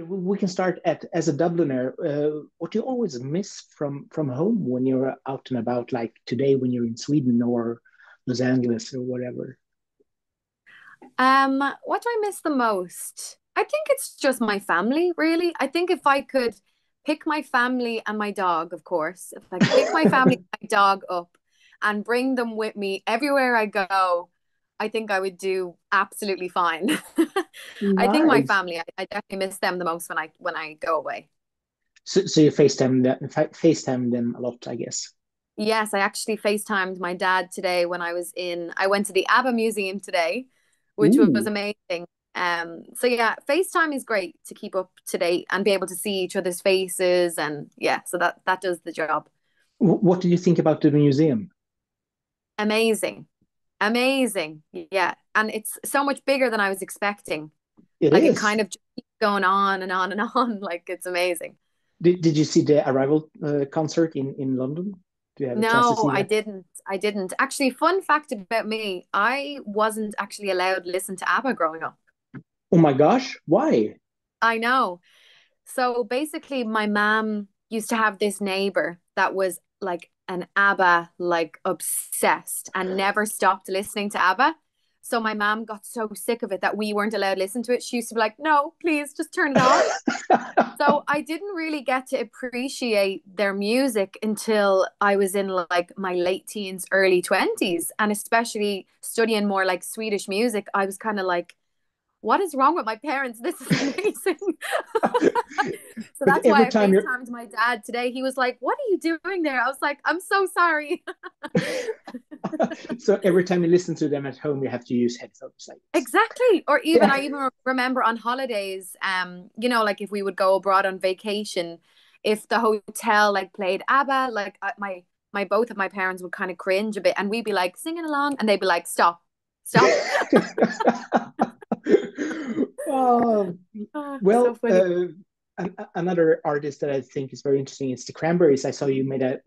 We can start at as a Dubliner. What do you always miss from home when you're out and about, like today when you're in Sweden or Los Angeles or whatever? What do I miss the most? I think it's just my family, really. I think if I could pick my family and my dog, of course, if I could pick my family and my dog up and bring them with me everywhere I go, I think I would do absolutely fine. I think my Nice. family, I definitely miss them the most when I go away. So you FaceTime them a lot, I guess. Yes, I actually FaceTimed my dad today I went to the ABBA Museum today, which was Ooh. amazing. So yeah, FaceTime is great to keep up to date and be able to see each other's faces and yeah, so that does the job. What did you think about the museum? Amazing. Amazing. Yeah. And it's so much bigger than I was expecting. It Like it is. kind of just keeps going on and on and on. Like it's amazing. Did you see the Arrival concert in London? Do you have a chance to No, see I that? didn't. I didn't. Actually, fun fact about me, I wasn't actually allowed to listen to ABBA growing up. Oh my gosh, why? I know. So basically, my mom used to have this neighbor that was like an ABBA, like obsessed and never stopped listening to ABBA. So my mom got so sick of it that we weren't allowed to listen to it. She used to be like, no, please just turn it off. So I didn't really get to appreciate their music until I was in like my late teens, early 20s, and especially studying more like Swedish music. I was kind of like, what is wrong with my parents? This is amazing. So But that's every why I time you're FaceTimed my dad today. He was like, what are you doing there? I was like, I'm so sorry. so every time you listen to them at home, you have to use headphones like this. Exactly. Or even Yeah. I even remember on holidays, like if we would go abroad on vacation, if the hotel like played ABBA, like my both of my parents would kind of cringe a bit, and we'd be like singing along, and they'd be like, "Stop, stop." Oh, So well, funny. another artist that I think is very interesting is the Cranberries. I saw you made a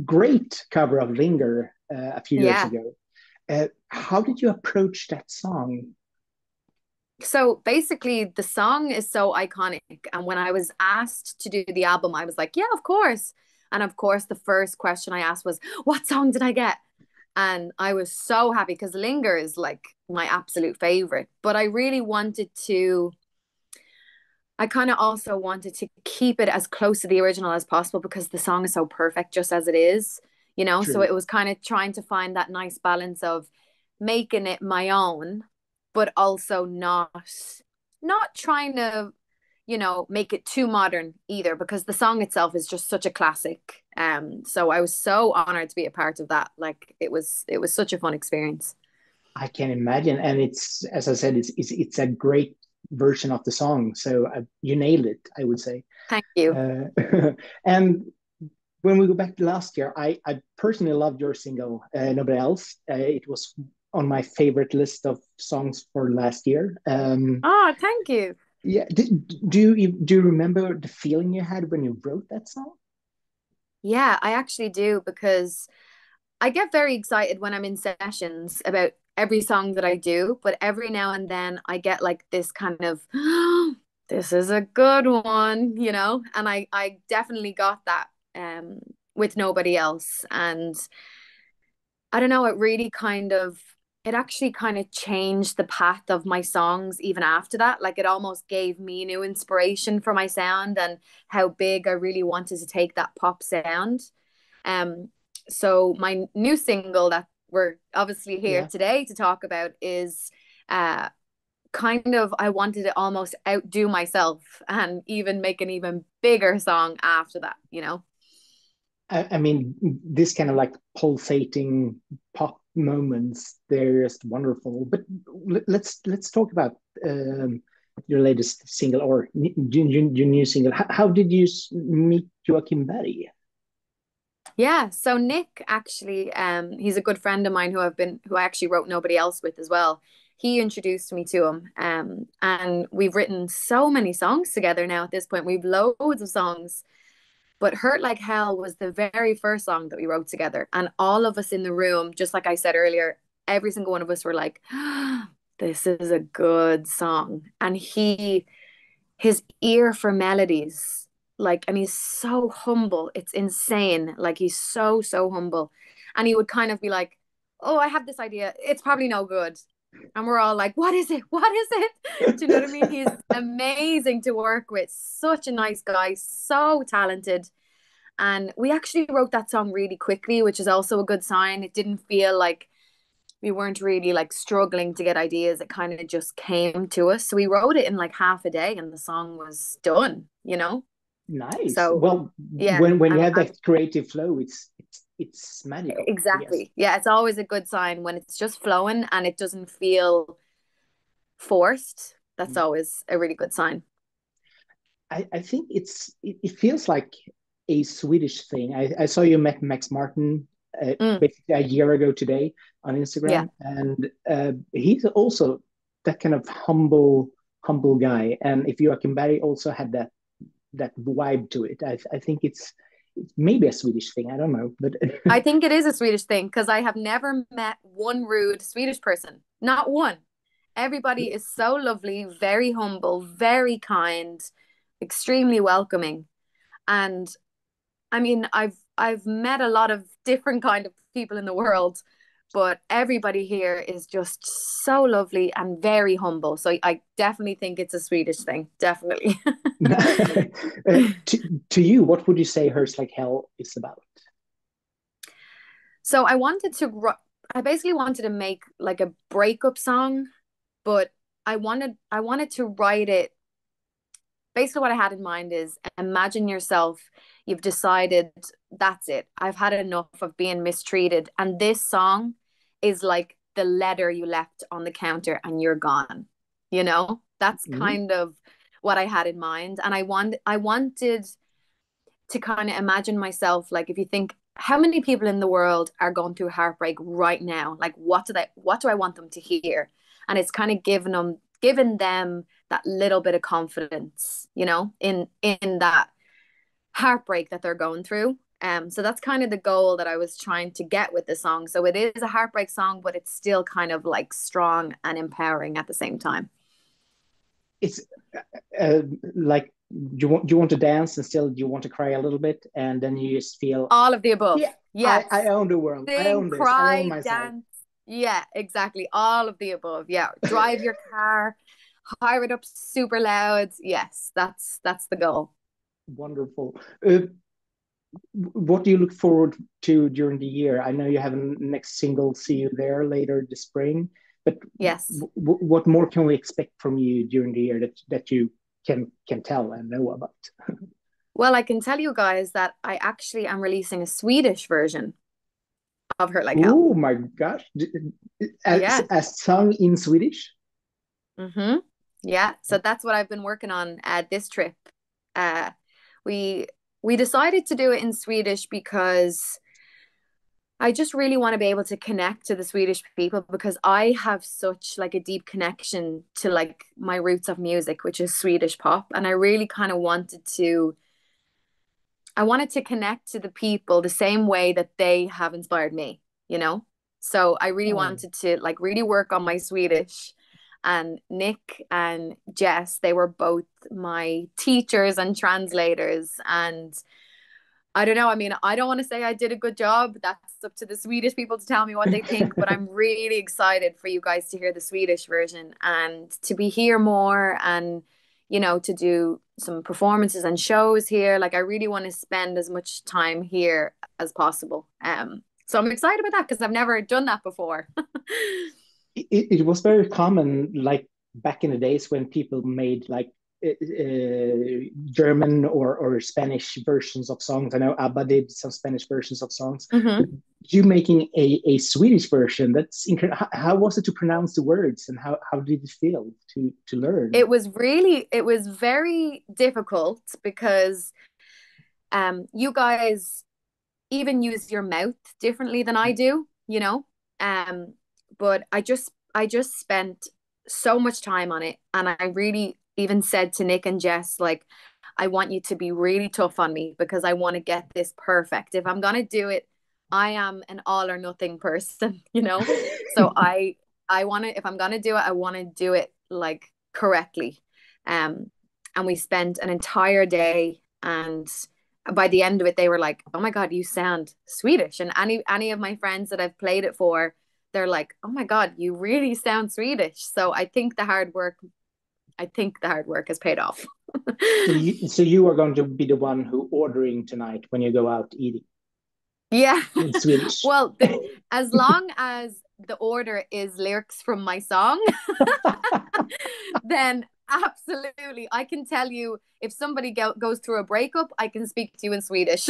great cover of Linger a few years Yeah. ago. How did you approach that song? So basically, the song is so iconic, and when I was asked to do the album, I was like, "Yeah, of course." And of course, the first question I asked was, "What song did I get?" And I was so happy because Linger is like my absolute favorite. But I really wanted to, I kind of also wanted to keep it as close to the original as possible because the song is so perfect just as it is, you know? So True. it was kind of trying to find that nice balance of making it my own, but also not trying to, make it too modern either because the song itself is just such a classic. So I was so honored to be a part of that. Like it was such a fun experience. I can imagine, and it's as I said, it's a great version of the song. So you nailed it, I would say. Thank you. Uh, and when we go back to last year, I personally loved your single, Nobody Else. It was on my favorite list of songs for last year. Oh, thank you. Yeah, do you remember the feeling you had when you wrote that song? Yeah, I actually do because I get very excited when I'm in sessions about every song that I do, but every now and then I get like this kind of this is a good one, And I definitely got that with nobody else. And I don't know, it actually kind of changed the path of my songs even after that. Like it almost gave me new inspiration for my sound and how big I really wanted to take that pop sound. Um, so my new single that we're obviously here Yeah. today to talk about is uh kind of I wanted to almost outdo myself and even make an even bigger song after that. I mean, this kind of like pulsating pop moments, they're just wonderful. But let's talk about um, your latest single or your new single. How did you meet Joakim Berg? Yeah, so Nick actually, he's a good friend of mine who I actually wrote Nobody Else with as well. He introduced me to him, and we've written so many songs together now at this point. We've loads of songs, but Hurt Like Hell was the very first song that we wrote together. And all of us in the room, just like I said earlier, every single one of us were like, this is a good song. And his ear for melodies, like, and he's so humble. It's insane. Like, he's so, so humble. And he would kind of be like, oh, I have this idea. It's probably no good. And we're all like, what is it? What is it? Do you know what I mean? He's amazing to work with. Such a nice guy, so talented. And we actually wrote that song really quickly, which is also a good sign. It didn't feel like we weren't really like struggling to get ideas. It kind of just came to us. So we wrote it in like half a day and the song was done, you know? Nice. So Well, yeah, when you I'm, have I'm that creative flow, it's magical, I guess. exactly. Yeah, it's always a good sign when it's just flowing and it doesn't feel forced. That's Mm. always a really good sign. I think it feels like a Swedish thing. I saw you met Max Martin Mm, basically a year ago today on yeah. Instagram, and he's also that kind of humble guy. And if Joachim Berg also had that vibe to it, I think it's maybe a Swedish thing. I don't know, but I think it is a Swedish thing because I have never met one rude Swedish person. Not one. Everybody is so lovely, very humble, very kind, extremely welcoming. And I mean, I've met a lot of different kind of people in the world, but everybody here is just so lovely and very humble. So I definitely think it's a Swedish thing. Definitely. to you, what would you say Hurts Like Hell is about? So I basically wanted to make like a breakup song, but I wanted to write it. Basically what I had in mind is imagine yourself, you've decided that's it. I've had enough of being mistreated. And this song is like the letter you left on the counter and you're gone. You know? That's Mhm. kind of what I had in mind. And I wanted to kind of imagine myself like if you think how many people in the world are going through heartbreak right now? Like what do I want them to hear? And it's kind of giving them that little bit of confidence, in that heartbreak that they're going through. So that's kind of the goal that I was trying to get with the song. So it is a heartbreak song, but it's still kind of like strong and empowering at the same time. It's uh, like you want to dance and still you want to cry a little bit, and then you just feel, All of the above. yeah, I Yes. own the world. I Sing, own this. I own cry, myself. dance. Yeah, exactly. All of the above. Yeah. Drive your car, fire it up super loud. Yes, that's the goal. Wonderful. What do you look forward to during the year? I know you have a next single, "See You There," later this spring, but Yes. what more can we expect from you during the year that you can tell and know about? Well, I can tell you guys that I actually am releasing a Swedish version of Hurt Like Hell. Oh my gosh. Yeah. As sung in Swedish? Mm-hmm. Yeah. So that's what I've been working on this trip. Uh we we decided to do it in Swedish because I just really want to be able to connect to the Swedish people because I have such like a deep connection to like my roots of music, which is Swedish pop. And I really kind of wanted to connect to the people the same way that they have inspired me, you know? So I really Oh, wanted to like really work on my Swedish. And Nick and Jess, they were both my teachers and translators. And I don't know. I mean, I don't want to say I did a good job. That's up to the Swedish people to tell me what they think. But I'm really excited for you guys to hear the Swedish version and to be here more and, to do some performances and shows here. Like, I really want to spend as much time here as possible. So I'm excited about that because I've never done that before. it was very common, like back in the days when people made like German or Spanish versions of songs. I know ABBA did some Spanish versions of songs, but hmm you making a Swedish version, that's incredible. How was it to pronounce the words, and how did it feel to learn? it was very difficult because you guys even use your mouth differently than I do. Um, but I just spent so much time on it, and I really even said to Nick and Jess, like, I want you to be really tough on me because I want to get this perfect. If I'm gonna do it, I am an all or nothing person. So I want to, if I'm gonna do it, I want to do it like correctly. Um, and we spent an entire day. And by the end of it, they were like, "Oh my God, you sound Swedish." And any of my friends that I've played it for, they're like, "Oh my God, you really sound Swedish." So I think the hard work has paid off. So you are going to be the one who ordering tonight when you go out eating Yeah. in Swedish. Well, as long as the order is lyrics from my song, then absolutely. I can tell you if somebody goes through a breakup, I can speak to you in Swedish.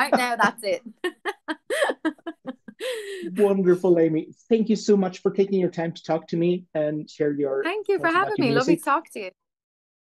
Right now, that's it. Wonderful, Amy. Thank you so much for taking your time to talk to me and share your Thank you for thoughts about having your me. Lovely music. to talk to you.